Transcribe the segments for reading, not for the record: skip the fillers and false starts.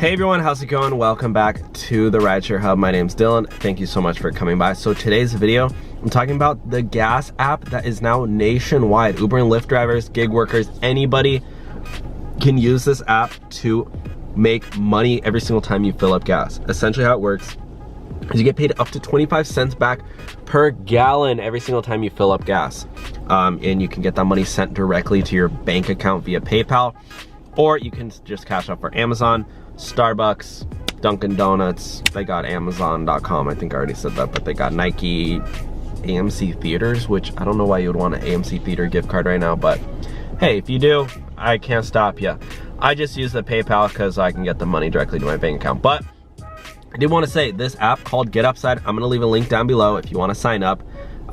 Hey everyone, how's it going? Welcome back to the Rideshare Hub. My name's Dylan. Thank you so much for coming by. So today's video, I'm talking about the gas app that is now nationwide. Uber and Lyft drivers, gig workers, anybody can use this app to make money every single time you fill up gas. Essentially how it works is you get paid up to 25 cents back per gallon every single time you fill up gas. And you can get that money sent directly to your bank account via PayPal, or you can just cash out for Amazon, Starbucks, Dunkin' Donuts. They got Amazon.com, I think I already said that, but they got Nike, AMC Theaters, which I don't know why you would want an AMC Theater gift card right now, but hey, if you do, I can't stop you. I just use the PayPal because I can get the money directly to my bank account. But I did want to say, this app called GetUpside, I'm gonna leave a link down below if you want to sign up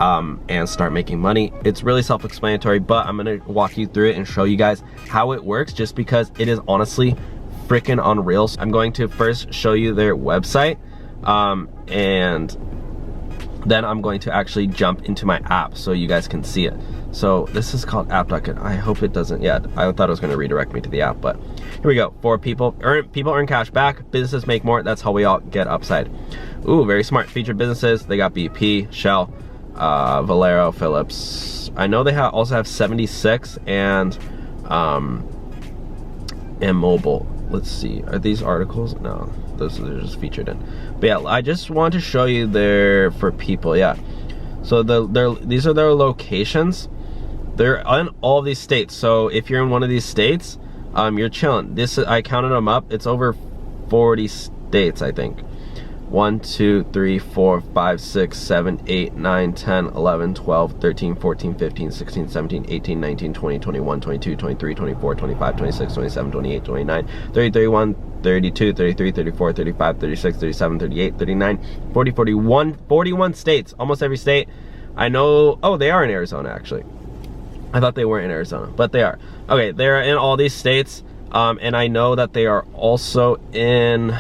and start making money. It's really self-explanatory, but I'm gonna walk you through it and show you guys how it works, just because it is honestly freaking unreal. So I'm going to first show you their website, and then I'm going to actually jump into my app so you guys can see it. So this is called app.get. I hope it doesn't, yeah, I thought it was going to redirect me to the app, but here we go. For people earn cash back, businesses make more. That's how we all get upside. Ooh, very smart. Featured businesses, they got BP, Shell, Valero, Phillips. I know they also have 76 and mobile. Let's see, are these articles? No, those are just featured in. But yeah, I just want to show you their, for people, yeah. So these are their locations. They're in all of these states. So if you're in one of these states, you're chilling. This, I counted them up, it's over 40 states, I think. 1, 2, 3, 4, 5, 6, 7, 8, 9, 10, 11, 12, 13, 14, 15, 16, 17, 18, 19, 20, 21, 22, 23, 24, 25, 26, 27, 28, 29, 30, 31, 32, 33, 34, 35, 36, 37, 38, 39, 40, 41 states, almost every state. I know, oh, they are in Arizona actually. I thought they weren't in Arizona, but they are. Okay, they're in all these states, and I know that they are also in,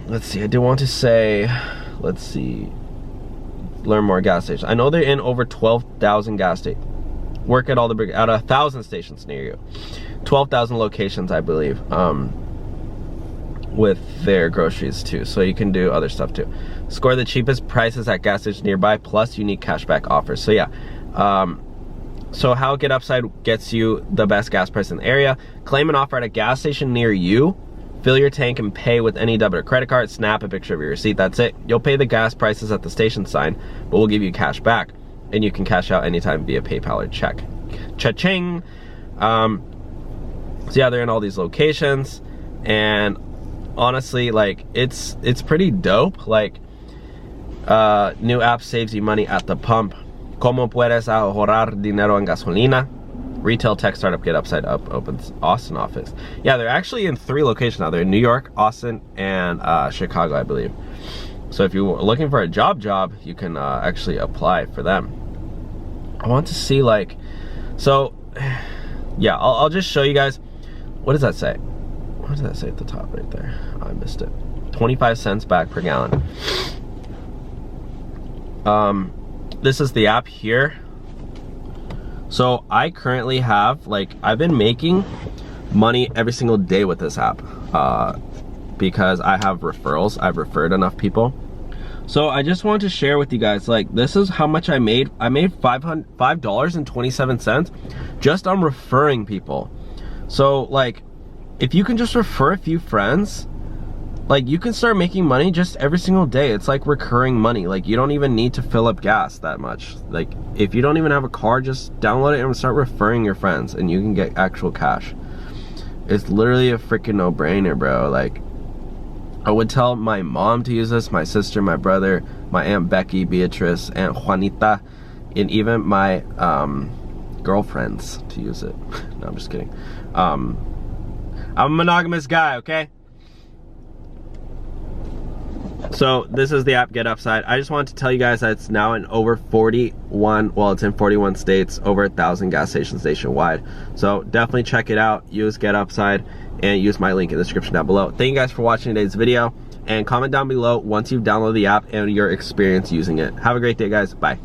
let's see, I do want to say, let's see, learn more gas stations. I know they're in over 12,000 gas stations. Work at all the big, at 1,000 stations near you. 12,000 locations, I believe, with their groceries too. So you can do other stuff too. Score the cheapest prices at gas stations nearby, plus unique cashback offers. So yeah, so how GetUpside gets you the best gas price in the area. Claim an offer at a gas station near you. Fill your tank and pay with any debit or credit card. Snap a picture of your receipt, that's it. You'll pay the gas prices at the station sign, but we'll give you cash back. And you can cash out anytime via PayPal or check. Cha-ching! So yeah, they're in all these locations. And honestly, like, it's pretty dope. Like, new app saves you money at the pump. Como puedes ahorrar dinero en gasolina? Retail tech startup GetUpside opens Austin office. Yeah, they're actually in 3 locations now. They're in New York, Austin, and Chicago, I believe. So if you're looking for a job, you can actually apply for them. I want to see, like, so yeah, I'll just show you guys. What does that say? What does that say at the top right there? Oh, I missed it. 25 cents back per gallon. This is the app here. So I currently have, like, I've been making money every single day with this app because I have referrals. I've referred enough people. So I just wanted to share with you guys, like, this is how much I made. I made $5.27 just on referring people. So, like, if you can just refer a few friends, like, you can start making money just every single day. It's like recurring money. Like, you don't even need to fill up gas that much. Like, if you don't even have a car, just download it and start referring your friends and you can get actual cash. It's literally a freaking no-brainer, bro. Like, I would tell my mom to use this, my sister, my brother, my Aunt Becky, Beatrice, Aunt Juanita, and even my girlfriends to use it. No, I'm just kidding. I'm a monogamous guy, okay? So this is the app GetUpside. I just wanted to tell you guys that it's now in over 41, well, it's in 41 states, over 1,000 gas stations nationwide. So definitely check it out. Use GetUpside and use my link in the description down below. Thank you guys for watching today's video, and comment down below once you've downloaded the app and your experience using it. Have a great day, guys. Bye.